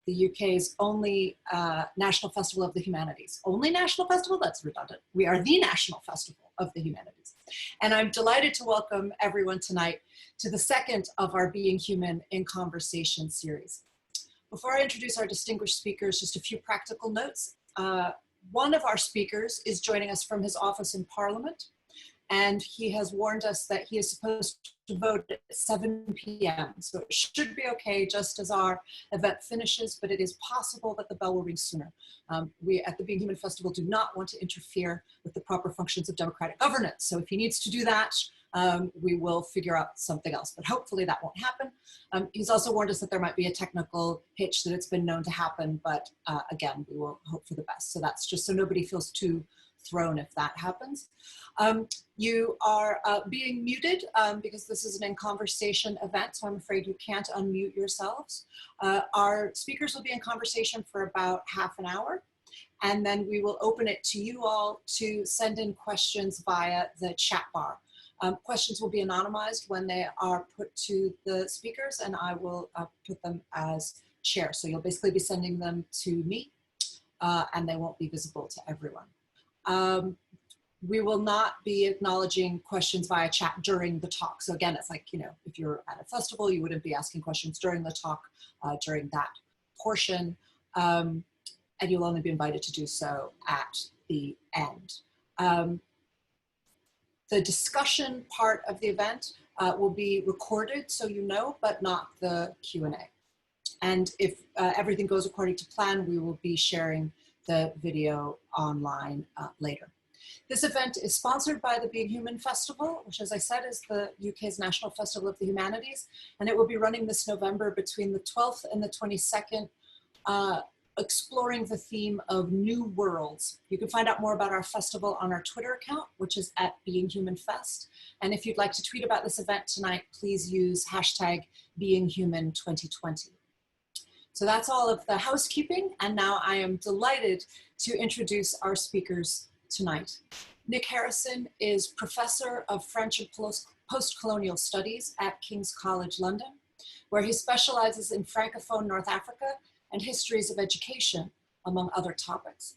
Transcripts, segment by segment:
the UK's only National Festival of the Humanities. Only National Festival? That's redundant. We are the National Festival of the Humanities. And I'm delighted to welcome everyone tonight to the second of our Being Human in Conversation series. Before I introduce our distinguished speakers, just a few practical notes. One of our speakers is joining us from his office in Parliament, and he has warned us that he is supposed to vote at 7 p.m. So it should be okay just as our event finishes, but it is possible that the bell will ring sooner. We at the Being Human Festival do not want to interfere with the proper functions of democratic governance. So if he needs to do that, we will figure out something else, but hopefully that won't happen. He's also warned us that there might be a technical hitch, that it's been known to happen, but again, we will hope for the best. So that's just so nobody feels too thrown if that happens. You are being muted because this is an in conversation event, so I'm afraid you can't unmute yourselves. Our speakers will be in conversation for about half an hour, and then we will open it to you all to send in questions via the chat bar. Questions will be anonymized when they are put to the speakers, and I will put them as chair. So you'll basically be sending them to me, and they won't be visible to everyone. We will not be acknowledging questions via chat during the talk. So again, it's like, you know, if you're at a festival, you wouldn't be asking questions during the talk, during that portion, and you'll only be invited to do so at the end. The discussion part of the event will be recorded, so you know, but not the Q&A. And if everything goes according to plan, we will be sharing the video online later. This event is sponsored by the Being Human Festival, which, as I said, is the UK's National Festival of the Humanities, and it will be running this November between the 12th and the 22nd, exploring the theme of new worlds. You can find out more about our festival on our Twitter account, which is @BeingHumanFest. And if you'd like to tweet about this event tonight, please use hashtag BeingHuman2020. So that's all of the housekeeping, and now I am delighted to introduce our speakers tonight. Nick Harrison is Professor of French and Post-Colonial Studies at King's College London, where he specializes in Francophone North Africa and histories of education, among other topics.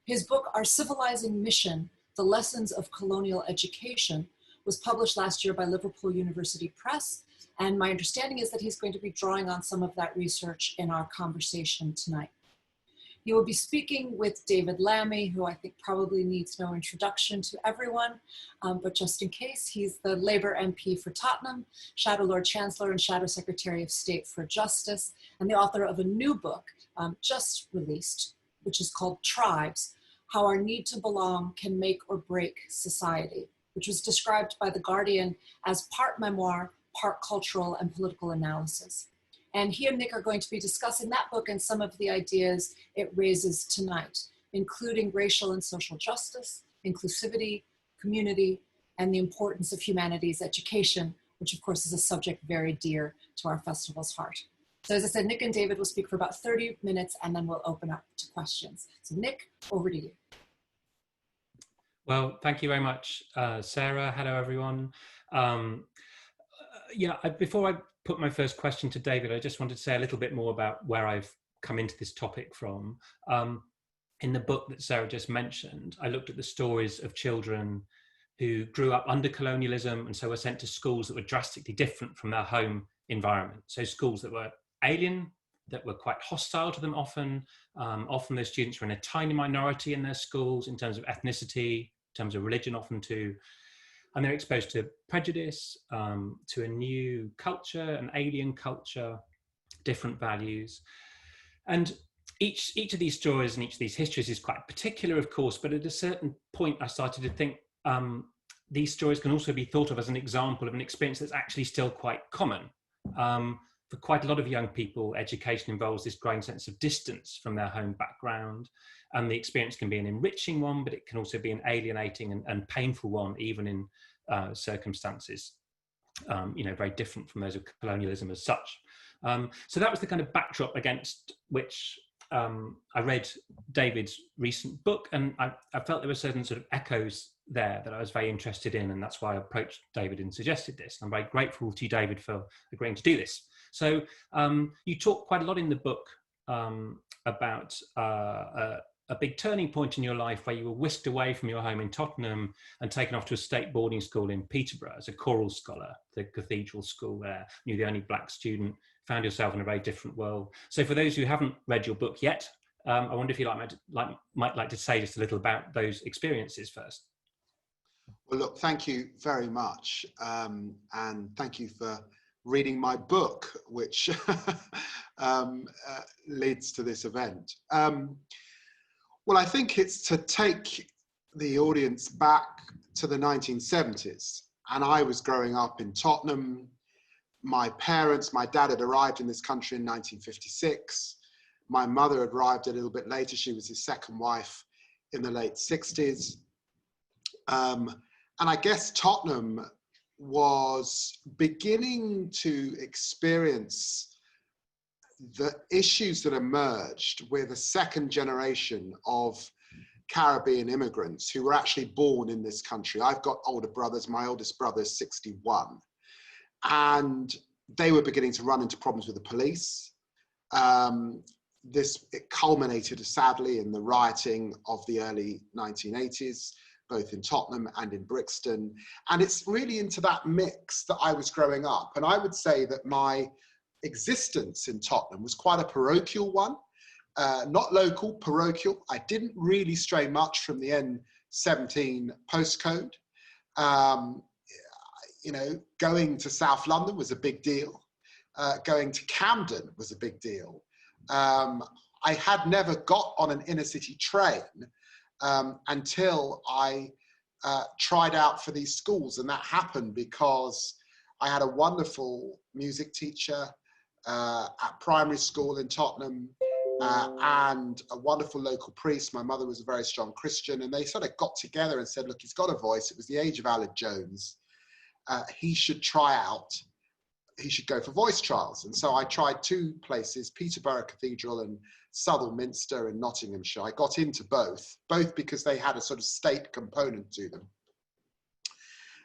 His book, Our Civilizing Mission, The Lessons of Colonial Education, was published last year by Liverpool University Press, and my understanding is that he's going to be drawing on some of that research in our conversation tonight. He will be speaking with David Lammy, who I think probably needs no introduction to everyone, but just in case, he's the Labour MP for Tottenham, Shadow Lord Chancellor and Shadow Secretary of State for Justice, and the author of a new book just released, which is called Tribes: How Our Need to Belong Can Make or Break Society, which was described by The Guardian as part memoir, part cultural and political analysis. And he and Nick are going to be discussing that book and some of the ideas it raises tonight, including racial and social justice, inclusivity, community, and the importance of humanities education, which of course is a subject very dear to our festival's heart. So as I said, Nick and David will speak for about 30 minutes, and then we'll open up to questions. So Nick, over to you. Well, thank you very much, Sarah. Hello, everyone. Before I put my first question to David, I just wanted to say a little bit more about where I've come into this topic from. In the book that Sarah just mentioned, I looked at the stories of children who grew up under colonialism and so were sent to schools that were drastically different from their home environment. So schools that were alien, that were quite hostile to them often. Often those students were in a tiny minority in their schools in terms of ethnicity, in terms of religion often too. And they're exposed to prejudice, to a new culture, an alien culture, different values. And each of these stories and each of these histories is quite particular, of course, but at a certain point I started to think these stories can also be thought of as an example of an experience that's actually still quite common. For quite a lot of young people, education involves this growing sense of distance from their home background. And the experience can be an enriching one, but it can also be an alienating and painful one, even in circumstances, very different from those of colonialism as such. So that was the kind of backdrop against which I read David's recent book, and I felt there were certain sort of echoes there that I was very interested in, and that's why I approached David and suggested this. I'm very grateful to you, David, for agreeing to do this. So you talk quite a lot in the book about a big turning point in your life where you were whisked away from your home in Tottenham and taken off to a state boarding school in Peterborough as a choral scholar, the cathedral school there. You're the only black student, found yourself in a very different world. So for those who haven't read your book yet, I wonder if you might like to say just a little about those experiences first. Well, look, thank you very much. And thank you for reading my book, which leads to this event. Well, I think it's to take the audience back to the 1970s. And I was growing up in Tottenham. My dad had arrived in this country in 1956. My mother had arrived a little bit later. She was his second wife in the late 60s. And I guess Tottenham was beginning to experience the issues that emerged with a second generation of Caribbean immigrants who were actually born in this country. I've got older brothers. My oldest brother is 61. And they were beginning to run into problems with the police. It culminated, sadly, in the rioting of the early 1980s, both in Tottenham and in Brixton. And it's really into that mix that I was growing up. And I would say that my existence in Tottenham was quite a parochial one, not local, parochial. I didn't really stray much from the N17 postcode. You know, going to South London was a big deal. Going to Camden was a big deal. I had never got on an inner city train until I tried out for these schools. And that happened because I had a wonderful music teacher at primary school in Tottenham and a wonderful local priest. My mother was a very strong Christian, and they sort of got together and said, look, he's got a voice. It was the age of Aled Jones. He should try out, he should go for voice trials. And so I tried two places, Peterborough Cathedral and Southall Minster in Nottinghamshire. I got into both because they had a sort of state component to them.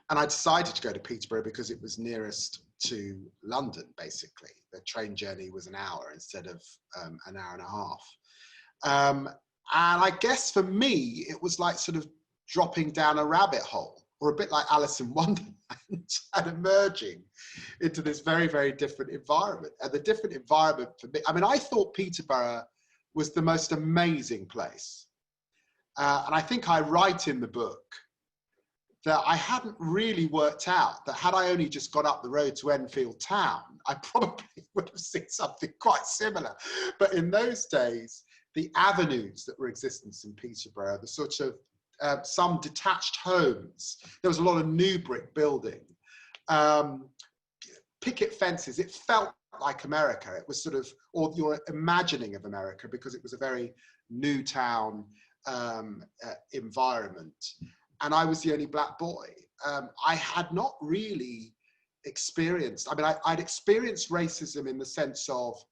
And I decided to go to Peterborough because it was nearest to London, basically. The train journey was an hour instead of an hour and a half. And I guess for me, it was like sort of dropping down a rabbit hole, or a bit like Alice in Wonderland, and emerging into this very, very different environment. And the different environment for me, I mean, I thought Peterborough was the most amazing place. And I think I write in the book that I hadn't really worked out that had I only just got up the road to Enfield town, I probably would have seen something quite similar. But in those days, the avenues that were existent in Peterborough, the sort of some detached homes. There was a lot of new brick building, picket fences. It felt like America. It was sort of, or your imagining of America, because it was a very new town environment. And I was the only black boy. I had not really experienced, I mean, I'd experienced racism in the sense of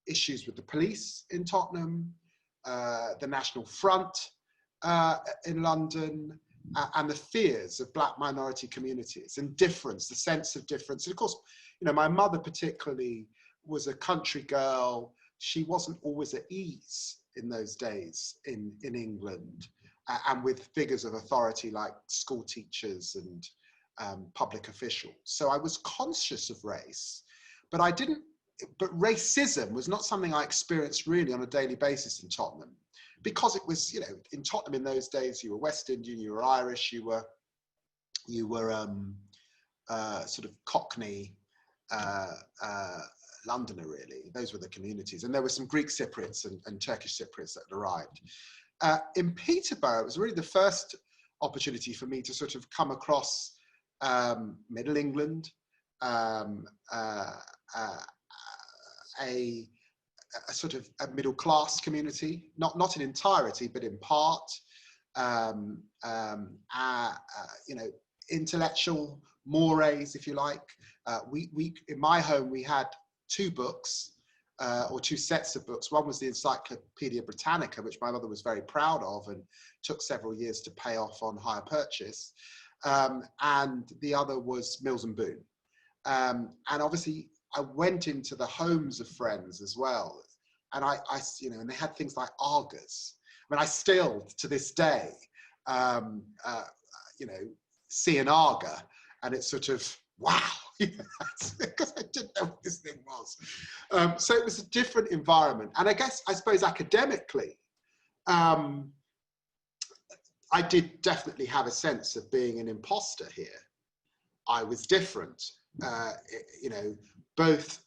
issues with the police in Tottenham, the National Front, in London, and the fears of black minority communities and difference, the sense of difference. And of course, you know, my mother particularly was a country girl. She wasn't always at ease in those days in England, and with figures of authority like school teachers and public officials. So I was conscious of race, but racism was not something I experienced really on a daily basis in Tottenham. Because it was, you know, in Tottenham in those days, you were West Indian, you were Irish, you were sort of Cockney Londoner, really. Those were the communities. And there were some Greek Cypriots and Turkish Cypriots that had arrived. In Peterborough, it was really the first opportunity for me to sort of come across Middle England, a sort of a middle class community, not in entirety, but in part, you know, intellectual mores, if you like. We in my home, we had two books, or two sets of books. One was the Encyclopedia Britannica, which my mother was very proud of and took several years to pay off on hire purchase. And the other was Mills and Boon. And obviously, I went into the homes of friends as well, you know, and they had things like Argas. I mean, I still, to this day, you know, see an Arga, and it's sort of, wow, because I didn't know what this thing was. So it was a different environment. And I suppose academically, I did definitely have a sense of being an imposter here. I was different, you know, both,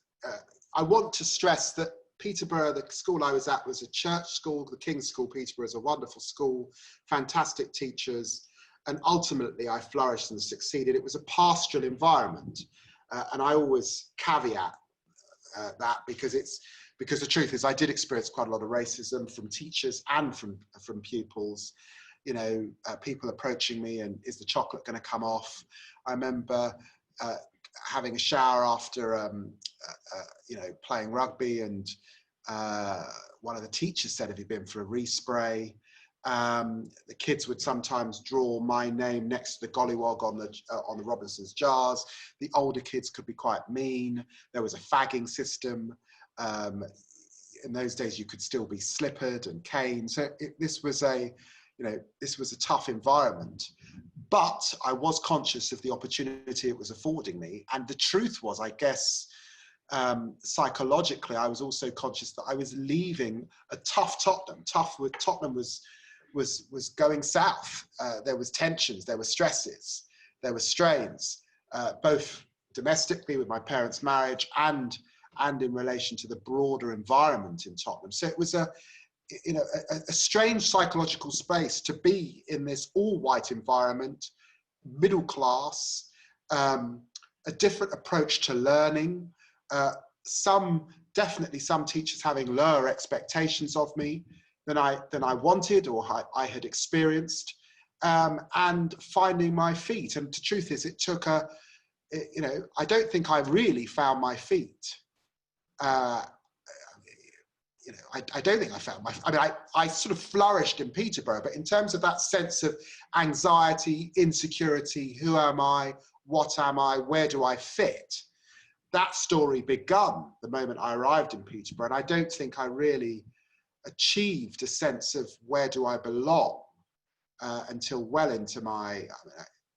I want to stress that Peterborough, the school I was at, was a church school. The King's School, Peterborough, is a wonderful school, fantastic teachers, and ultimately I flourished and succeeded. It was a pastoral environment, and I always caveat that because the truth is I did experience quite a lot of racism from teachers and from pupils. You know, people approaching me and, is the chocolate going to come off? I remember having a shower after, you know, playing rugby, and one of the teachers said, have you been for a respray? The kids would sometimes draw my name next to the gollywog on the Robinson's jars. The older kids could be quite mean. There was a fagging system. In those days, you could still be slippered and caned. So this was a, you know, this was a tough environment, but I was conscious of the opportunity it was affording me. And the truth was, I guess, psychologically, I was also conscious that I was leaving a tough Tottenham. Tottenham was going south. There was tensions, there were stresses, there were strains, both domestically with my parents' marriage and in relation to the broader environment in Tottenham. So it was a strange psychological space to be in this all-white environment, middle class, a different approach to learning, definitely some teachers having lower expectations of me than I wanted or I had experienced, and finding my feet. And the truth is, it took you know, I don't think I really found my feet. You know, I don't think I found I mean, I sort of flourished in Peterborough, but in terms of that sense of anxiety, insecurity, who am I, what am I, where do I fit? That story begun the moment I arrived in Peterborough, and I don't think I really achieved a sense of where do I belong until well into my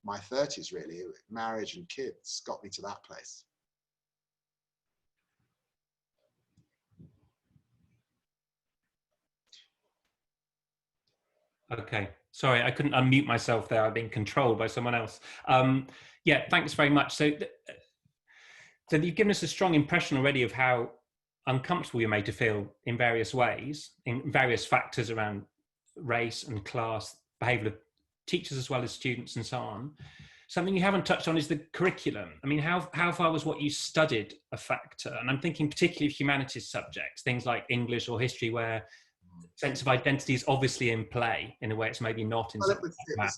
30s, really. Marriage and kids got me to that place. Okay, sorry, I couldn't unmute myself there. I've been controlled by someone else. Yeah, thanks very much. So you've given us a strong impression already of how uncomfortable you're made to feel in various ways, in various factors around race and class, behaviour of teachers as well as students and so on. Something you haven't touched on is the curriculum. I mean, how far was what you studied a factor? And I'm thinking particularly of humanities subjects, things like English or history, where sense of identity is obviously in play in a way it's maybe not in. Well, it was tough.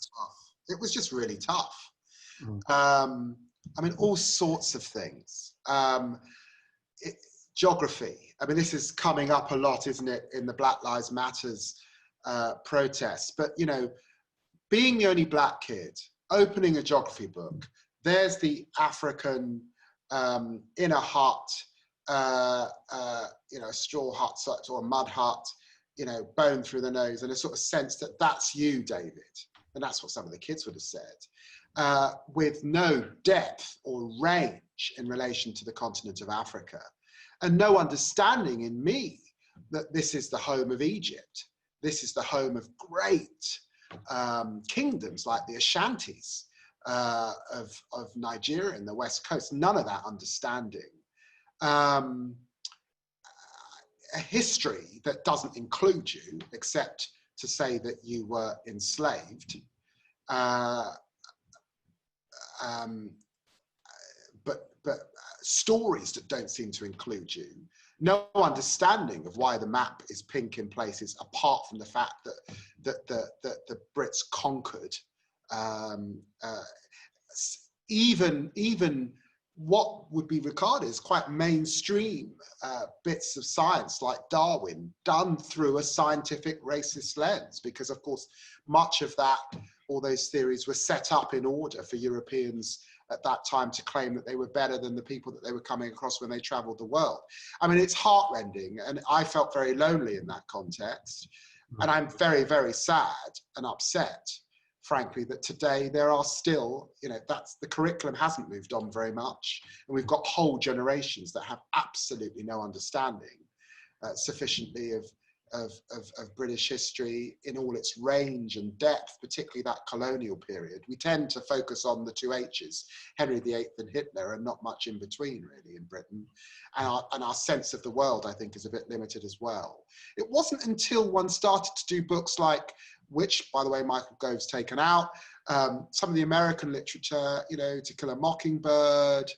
It was just really tough. Mm. I mean, all sorts of things. Geography. I mean, this is coming up a lot, isn't it, in the Black Lives Matters protests? But, you know, being the only black kid, opening a geography book, there's the African in a hut, you know, a straw hut or a mud hut, you know, bone through the nose, and a sort of sense that that's you, David. And that's what some of the kids would have said, with no depth or range in relation to the continent of Africa, and no understanding in me that this is the home of Egypt. This is the home of great kingdoms like the Ashantis of Nigeria and the West Coast. None of that understanding. A history that doesn't include you, except to say that you were enslaved, but stories that don't seem to include you. No understanding of why the map is pink in places, apart from the fact that the Brits conquered. Even what would be regarded as quite mainstream bits of science like Darwin, done through a scientific racist lens, because of course much of that all those theories were set up in order for Europeans at that time to claim that they were better than the people that they were coming across when they traveled the world. I mean, it's heartrending, and I felt very lonely in that context. And I'm very, very sad and upset, frankly, that today there are still, you know, that's the curriculum hasn't moved on very much. And we've got whole generations that have absolutely no understanding sufficiently of British history in all its range and depth, particularly that colonial period. We tend to focus on the two H's, Henry VIII and Hitler, and not much in between really in Britain. And our sense of the world, I think, is a bit limited as well. It wasn't until one started to do books like, which, by the way, Michael Gove's taken out, some of the American literature, you know, To Kill a Mockingbird,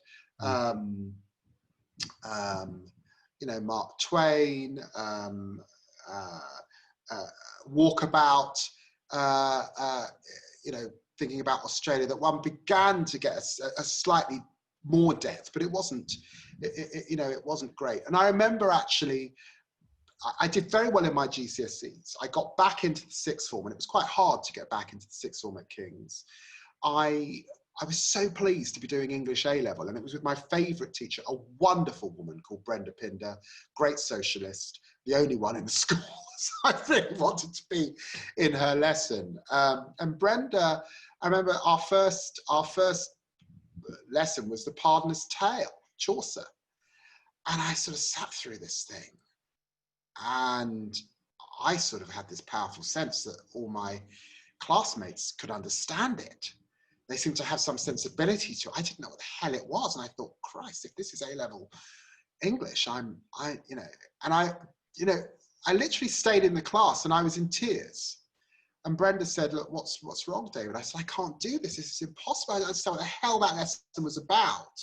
you know, Mark Twain, Walkabout, you know, thinking about Australia, that one began to get a slightly more depth, but it wasn't, you know, it wasn't great. And I remember actually, I did very well in my GCSEs. I got back into the sixth form, and it was quite hard to get back into the sixth form at King's. I was so pleased to be doing English A-level, and it was with my favourite teacher, a wonderful woman called Brenda Pinder, great socialist, the only one in the school. So I really wanted to be in her lesson. And Brenda, I remember our first lesson was The Pardoner's Tale, Chaucer. And I sort of sat through this thing, and I sort of had this powerful sense that all my classmates could understand it. They seemed to have some sensibility to it. I didn't know what the hell it was. And I thought, Christ, if this is A-level English, I literally stayed in the class and I was in tears. And Brenda said, look, what's wrong, David? I said, I can't do this. This is impossible. I don't understand what the hell that lesson was about.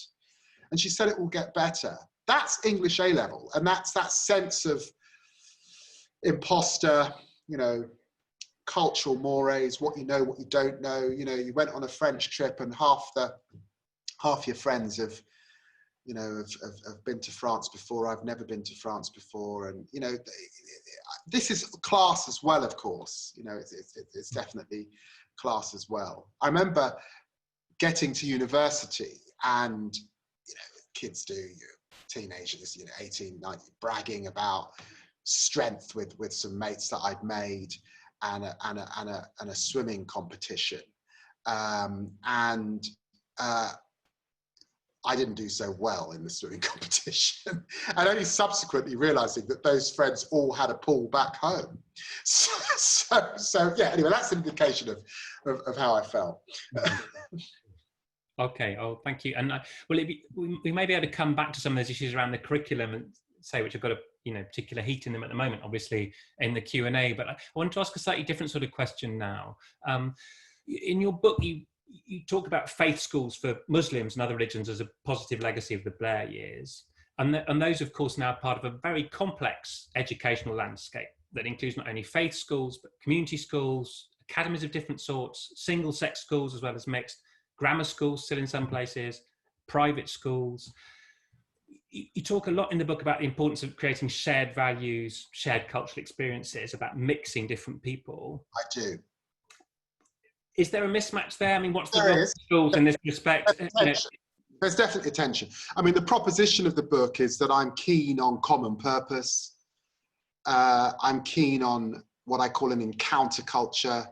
And she said, it will get better. That's English A-level. And that's that sense of imposter, you know, cultural mores, what you know, what you don't know. You know, you went on a French trip and half your friends have, you know, have been to France before. I've never been to France before. And, you know, this is class as well, of course. You know, it's definitely class as well. I remember getting to university and, you know, kids do, teenagers, you know, 18, 19, bragging about strength with some mates that I'd made, and a swimming competition. I didn't do so well in the swimming competition, and only subsequently realizing that those friends all had a pool back home. So yeah, anyway, that's an indication of how I felt. Okay, oh, thank you. And we may be able to come back to some of those issues around the curriculum and say, which have got a, you know, particular heat in them at the moment, obviously in the Q&A, but I want to ask a slightly different sort of question now. In your book, you talk about faith schools for Muslims and other religions as a positive legacy of the Blair years. And those, of course, now are part of a very complex educational landscape that includes not only faith schools, but community schools, academies of different sorts, single-sex schools as well as mixed, grammar schools still in some places, private schools. You talk a lot in the book about the importance of creating shared values, shared cultural experiences, about mixing different people. I do. Is there a mismatch there? I mean, what's the role of schools in this respect? There's definitely a tension. I mean, the proposition of the book is that I'm keen on common purpose. I'm keen on what I call an encounter culture.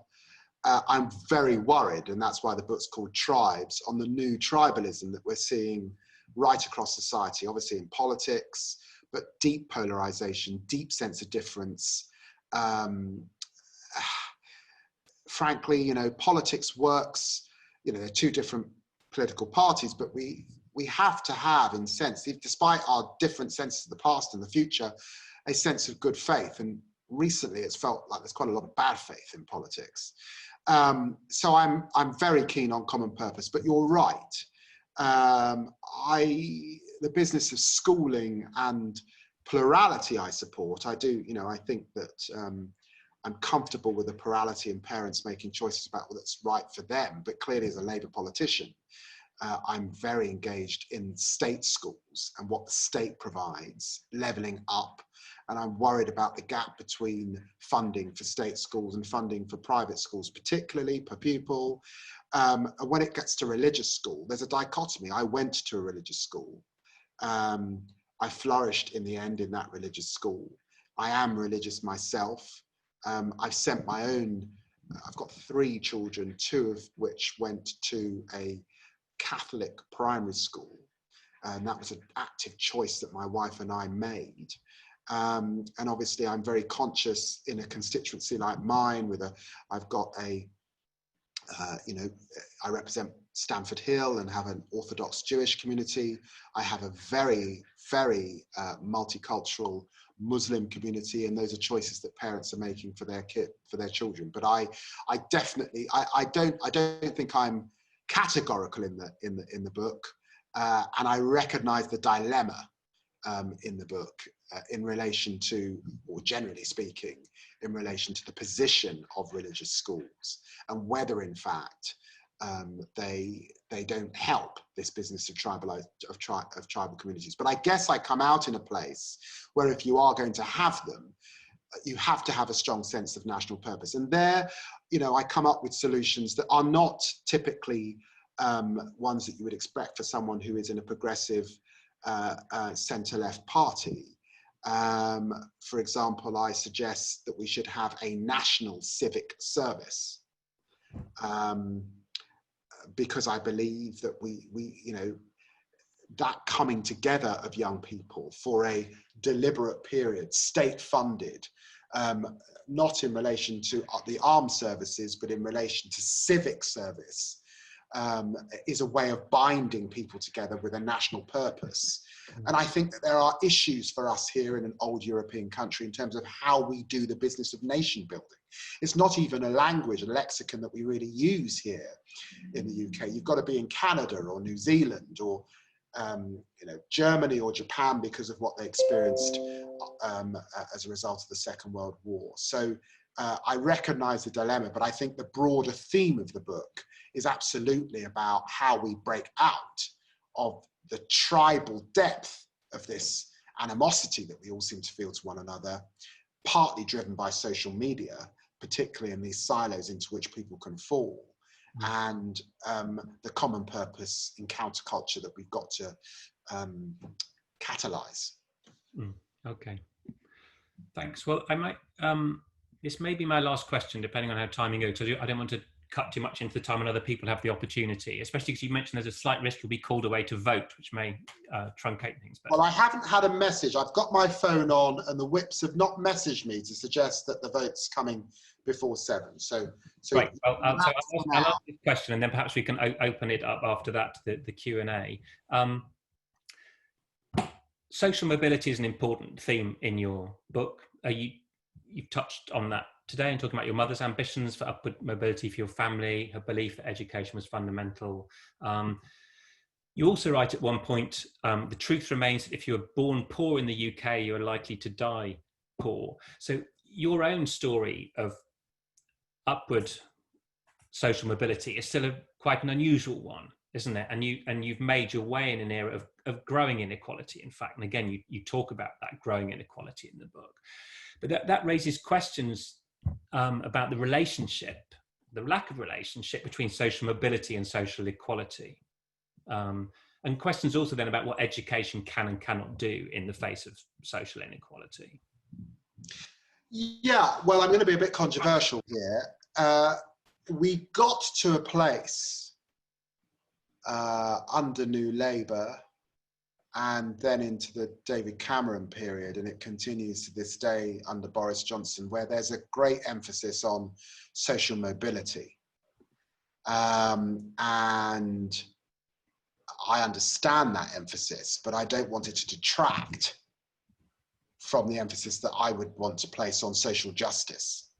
I'm very worried, and that's why the book's called Tribes, on the new tribalism that we're seeing right across society, obviously in politics, but deep polarization, deep sense of difference. Frankly, you know, politics works, you know, there are two different political parties, but we have to have, in sense, despite our different senses of the past and the future, a sense of good faith. And recently it's felt like there's quite a lot of bad faith in politics. So I'm very keen on common purpose, but you're right. The business of schooling and plurality I support. I do, you know, I think that I'm comfortable with the plurality and parents making choices about what's right for them, but clearly as a Labour politician, I'm very engaged in state schools and what the state provides, levelling up. And I'm worried about the gap between funding for state schools and funding for private schools, particularly per pupil. And when it gets to religious school, there's a dichotomy. I went to a religious school. I flourished in the end in that religious school. I am religious myself. I've sent my own, I've got 3 children, 2 of which went to a Catholic primary school. And that was an active choice that my wife and I made. And obviously I'm very conscious in a constituency like mine I've got a, I represent Stamford Hill and have an Orthodox Jewish community. I have a very, very multicultural Muslim community, and those are choices that parents are making for their children. But I don't think I'm categorical in the book, and I recognise the dilemma in the book in relation to, or generally speaking, in relation to the position of religious schools and whether, in fact, they don't help this business of tribal communities. But I guess I come out in a place where if you are going to have them, you have to have a strong sense of national purpose. And there, I come up with solutions that are not typically ones that you would expect for someone who is in a progressive centre-left party. For example, I suggest that we should have a national civic service, because I believe that that coming together of young people for a deliberate period, state-funded, not in relation to the armed services, but in relation to civic service, is a way of binding people together with a national purpose. And I think that there are issues for us here in an old European country in terms of how we do the business of nation building. It's not even a language, a lexicon that we really use here in the UK. You've got to be in Canada or New Zealand or Germany or Japan because of what they experienced as a result of the Second World War. So I recognise the dilemma, but I think the broader theme of the book is absolutely about how we break out of the tribal depth of this animosity that we all seem to feel to one another, partly driven by social media, particularly in these silos into which people can fall, and the common purpose in counterculture that we've got to catalyse. Okay, thanks. Well, I might, this may be my last question, depending on how timing goes, because I don't want to cut too much into the time and other people have the opportunity, especially because you mentioned there's a slight risk you'll be called away to vote, which may truncate things. But... Well, I haven't had a message. I've got my phone on and the whips have not messaged me to suggest that the vote's coming before 7. So right. Well, I'll ask this question and then perhaps we can open it up after that to the Q&A. Social mobility is an important theme in your book. You've touched on that today and talking about your mother's ambitions for upward mobility for your family, her belief that education was fundamental. You also write at one point, the truth remains that if you were born poor in the UK, you are likely to die poor. So your own story of upward social mobility is still quite an unusual one, isn't it? And you've made your way in an era of growing inequality, in fact. And again, you talk about that growing inequality in the book. But that raises questions about the relationship, the lack of relationship between social mobility and social equality. And questions also then about what education can and cannot do in the face of social inequality. Yeah, well, I'm going to be a bit controversial here. We got to a place under New Labour and then into the David Cameron period, and it continues to this day under Boris Johnson, where there's a great emphasis on social mobility. And I understand that emphasis, but I don't want it to detract from the emphasis that I would want to place on social justice,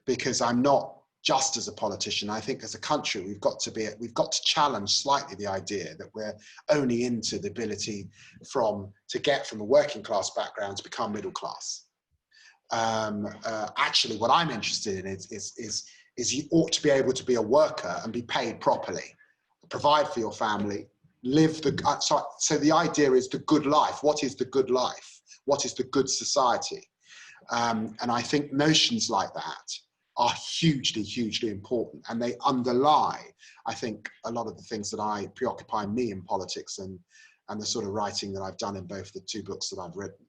because I'm not just as a politician. I think as a country, we've got to challenge slightly the idea that we're only into the ability to get from a working class background to become middle class. Actually, what I'm interested in is you ought to be able to be a worker and be paid properly. provide for your family, live the, so the idea is the good life. What is the good life? What is the good society? And I think notions like that are hugely, hugely important, and they underlie, I think, a lot of the things that preoccupy me in politics and the sort of writing that I've done in both the 2 books that I've written.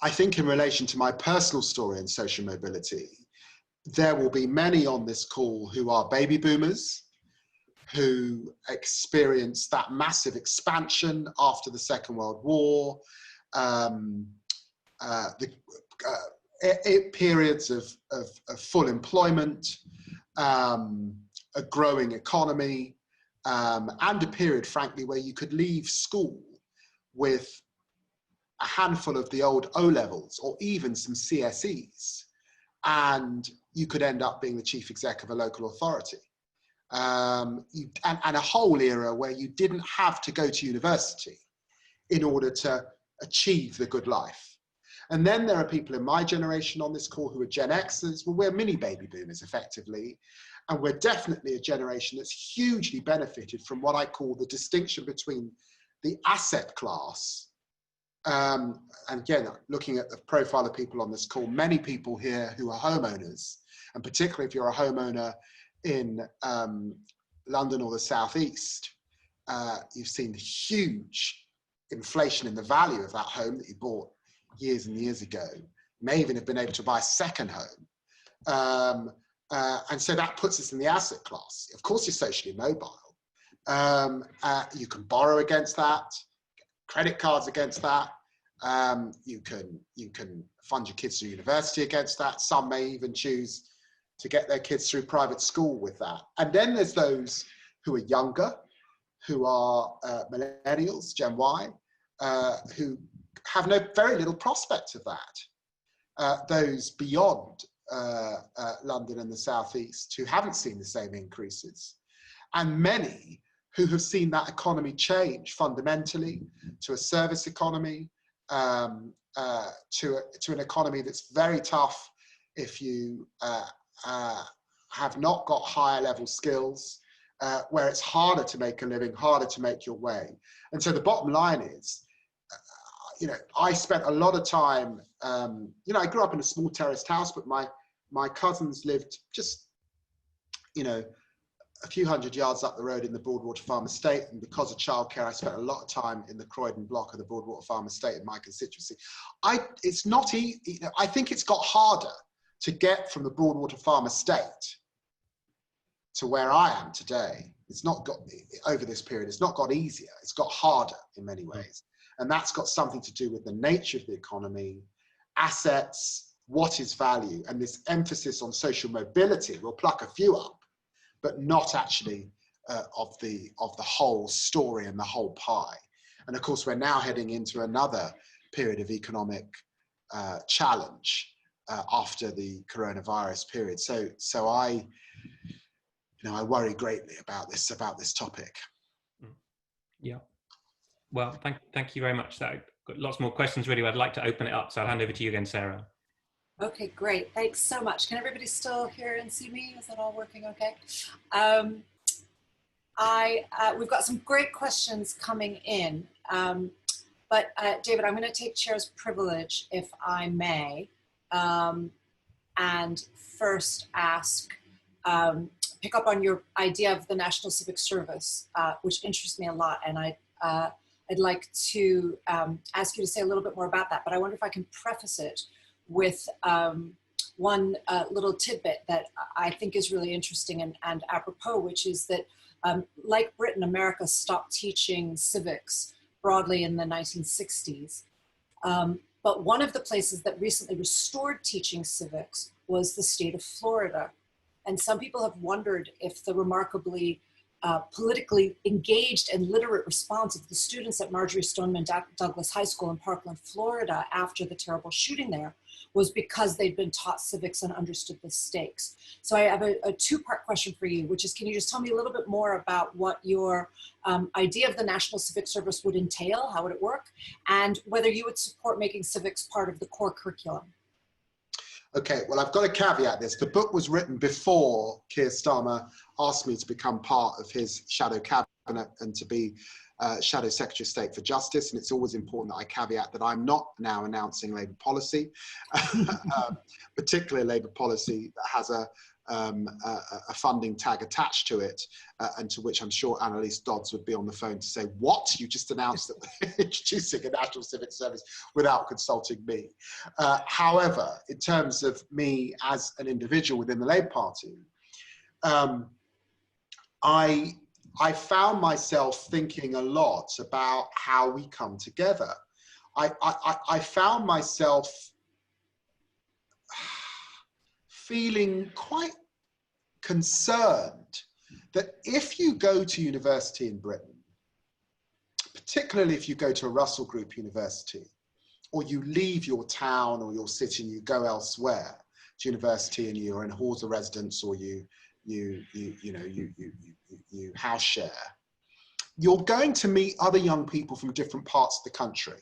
I think in relation to my personal story in social mobility, there will be many on this call who are baby boomers, who experienced that massive expansion after the Second World War, periods of full employment, a growing economy, and a period, frankly, where you could leave school with a handful of the old O-levels or even some CSEs, and you could end up being the chief exec of a local authority. And a whole era where you didn't have to go to university in order to achieve the good life. And then there are people in my generation on this call who are Gen Xers. Well, we're mini baby boomers effectively. And we're definitely a generation that's hugely benefited from what I call the distinction between the asset class. And again, looking at the profile of people on this call, many people here who are homeowners, and particularly if you're a homeowner in London or the Southeast, you've seen huge inflation in the value of that home that you bought years and years ago. You may even have been able to buy a second home. And so that puts us in the asset class. Of course, you're socially mobile. You can borrow against that, credit cards against that. You can fund your kids through university against that. Some may even choose to get their kids through private school with that. And then there's those who are younger, who are millennials, Gen Y, who have very little prospect of that. Those beyond London and the Southeast who haven't seen the same increases. And many who have seen that economy change fundamentally to a service economy, to an economy that's very tough if you have not got higher level skills, where it's harder to make a living, harder to make your way. And so the bottom line is, I spent a lot of time, I grew up in a small terraced house, but my cousins lived just, a few hundred yards up the road in the Broadwater Farm Estate. And because of childcare, I spent a lot of time in the Croydon block of the Broadwater Farm Estate in my constituency. It's not easy. I think it's got harder to get from the Broadwater Farm Estate to where I am today. It's not got, over this period, it's not got easier. It's got harder in many ways. And that's got something to do with the nature of the economy, assets, what is value, and this emphasis on social mobility. We'll pluck a few up, but not actually of the whole story and the whole pie. And of course, we're now heading into another period of economic challenge after the coronavirus period. So I worry greatly about this topic. Yeah. Well, thank you very much. I've got lots more questions really. I'd like to open it up, so I'll hand over to you again, Sarah. Okay, great. Thanks so much. Can everybody still hear and see me? Is that all working okay? We've got some great questions coming in, but David, I'm going to take chair's privilege, if I may, and first ask, pick up on your idea of the National Civic Service, which interests me a lot, and I'd like to ask you to say a little bit more about that, but I wonder if I can preface it with one little tidbit that I think is really interesting and apropos, which is that like Britain, America stopped teaching civics broadly in the 1960s. But one of the places that recently restored teaching civics was the state of Florida. And some people have wondered if the remarkably politically engaged and literate response of the students at Marjorie Stoneman Douglas High School in Parkland, Florida, after the terrible shooting there, was because they'd been taught civics and understood the stakes. So I have a two-part question for you, which is, can you just tell me a little bit more about what your idea of the National Civic Service would entail, how would it work, and whether you would support making civics part of the core curriculum? Okay, well, I've got to caveat this. The book was written before Keir Starmer asked me to become part of his shadow cabinet and to be Shadow Secretary of State for Justice. And it's always important that I caveat that I'm not now announcing Labour policy, particularly Labour policy that has a funding tag attached to it, and to which I'm sure Annalise Dodds would be on the phone to say, what? You just announced that we're introducing a national civic service without consulting me. However, in terms of me as an individual within the Labour Party, I found myself thinking a lot about how we come together. I found myself feeling quite concerned that if you go to university in Britain, particularly if you go to a Russell Group university, or you leave your town or your city and you go elsewhere to university and you're in halls of residence or you house share, you're going to meet other young people from different parts of the country.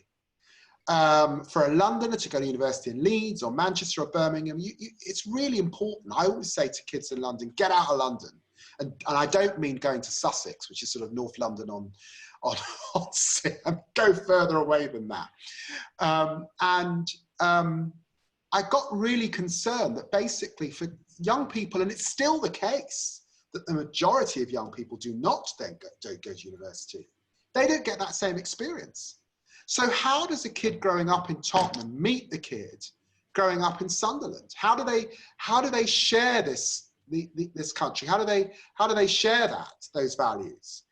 For a Londoner to go to university in Leeds or Manchester or Birmingham, it's really important. I always say to kids in London, get out of London. And I don't mean going to Sussex, which is sort of North London on go further away than that. I got really concerned that basically for young people, and it's still the case, that the majority of young people do not then don't go to university. They don't get that same experience. So how does a kid growing up in Tottenham meet the kid growing up in Sunderland? How do they share this country? How do they share those values?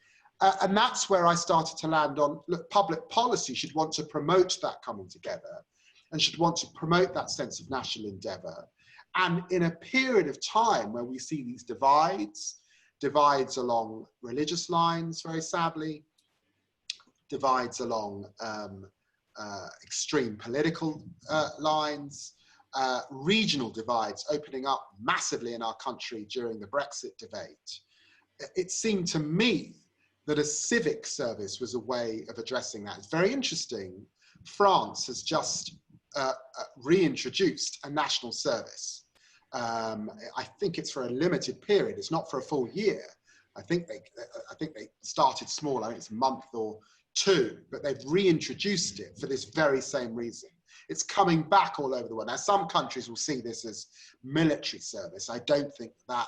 And that's where I started to land on, look, public policy should want to promote that coming together and should want to promote that sense of national endeavour. And in a period of time where we see these divides along religious lines, very sadly, divides along extreme political lines, regional divides opening up massively in our country during the Brexit debate, it seemed to me that a civic service was a way of addressing that. It's very interesting. France has just reintroduced a national service. I think it's for a limited period. It's not for a full year. I think they started small. I think it's a month or two, but they've reintroduced it for this very same reason. It's coming back all over the world. Now, some countries will see this as military service. I don't think that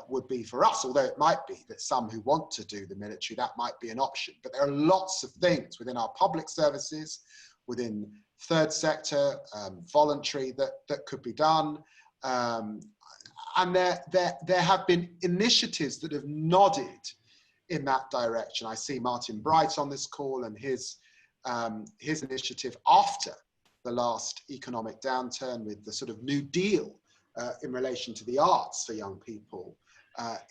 would be for us, although it might be that some who want to do the military, that might be an option. But there are lots of things within our public services, within third sector, voluntary, that could be done. And there have been initiatives that have nodded in that direction. I see Martin Bright on this call and his initiative after the last economic downturn with the sort of New Deal in relation to the arts for young people.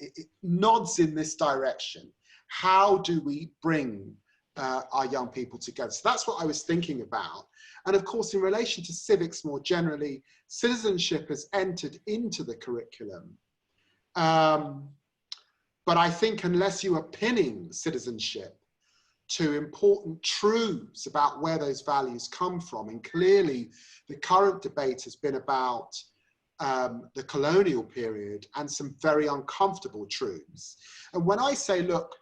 It nods in this direction. How do we bring our young people together? So that's what I was thinking about. And of course, in relation to civics more generally, citizenship has entered into the curriculum. But I think unless you are pinning citizenship to important truths about where those values come from, and clearly the current debate has been about the colonial period and some very uncomfortable truths. And when I say, look,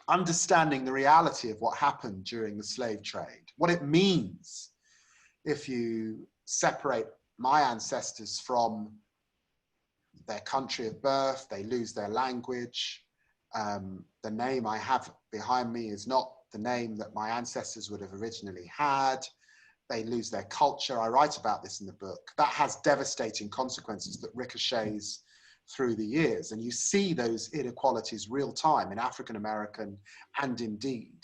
understanding the reality of what happened during the slave trade, what it means if you separate my ancestors from their country of birth, they lose their language. The name I have behind me is not the name that my ancestors would have originally had. They lose their culture. I write about this in the book. That has devastating consequences that ricochets through the years. And you see those inequalities real time in African American and indeed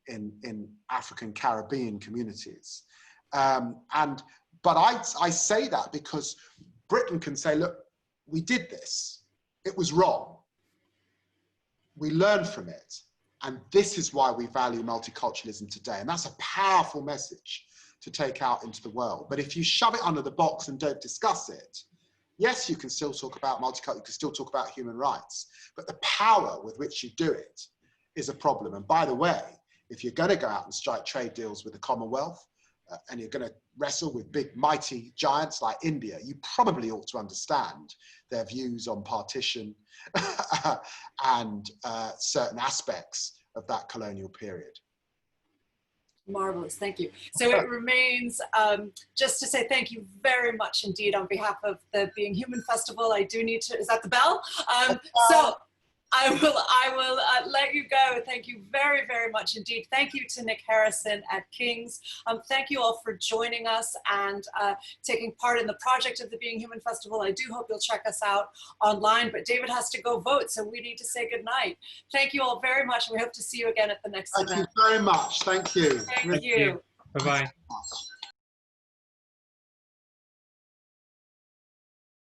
in African Caribbean communities. But I say that because Britain can say, look, we did this. It was wrong. We learned from it. And this is why we value multiculturalism today. And that's a powerful message to take out into the world. But if you shove it under the box and don't discuss it, yes, you can still talk about multiculturalism, you can still talk about human rights, but the power with which you do it is a problem. And by the way, if you're going to go out and strike trade deals with the Commonwealth, and you're going to wrestle with big, mighty giants like India, you probably ought to understand their views on partition and certain aspects of that colonial period. Marvelous, thank you. So it remains just to say thank you very much indeed on behalf of the Being Human Festival. I do need to, is that the bell? So I will let you go. Thank you very, very much indeed. Thank you to Nick Harrison at King's. Thank you all for joining us and taking part in the project of the Being Human Festival. I do hope you'll check us out online, but David has to go vote, so we need to say goodnight. Thank you all very much, and we hope to see you again at the next event. Thank you very much. Thank you. Thank you. Bye-bye.